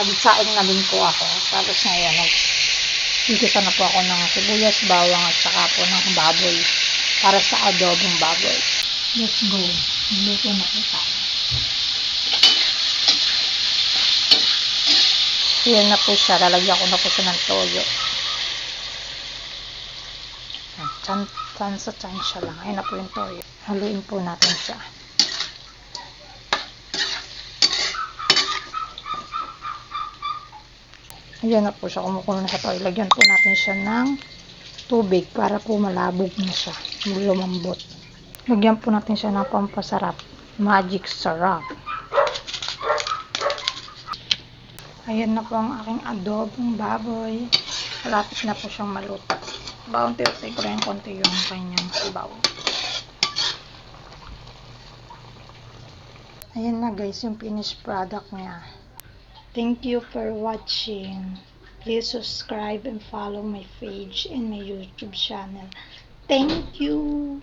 nagsaing na din po ako. Tapos ngayon, igisa na po ako ng sibuyas, bawang at saka po ng baboy para sa adobong baboy. Let's go. Luto na po tayo. Ayan na po siya. Lalagyan ko na po siya ng toyo. Chan sa chan siya lang. Ayan na po yung toyo. Haluin po natin siya. Ayan na po siya. Kumukulo na sa toyo. Lagyan po natin siya ng tubig para po malabog na siya. Lumambot. Lagyan po natin siya ng pampasarap. Magic sarap. Ayan na po ang aking adobong baboy. Malapit na po siyang maluto. Baunti-unti ko rin konti yung kanyang sabaw. Ayan na guys, yung finished product niya. Thank you for watching. Please subscribe and follow my page and my YouTube channel. Thank you!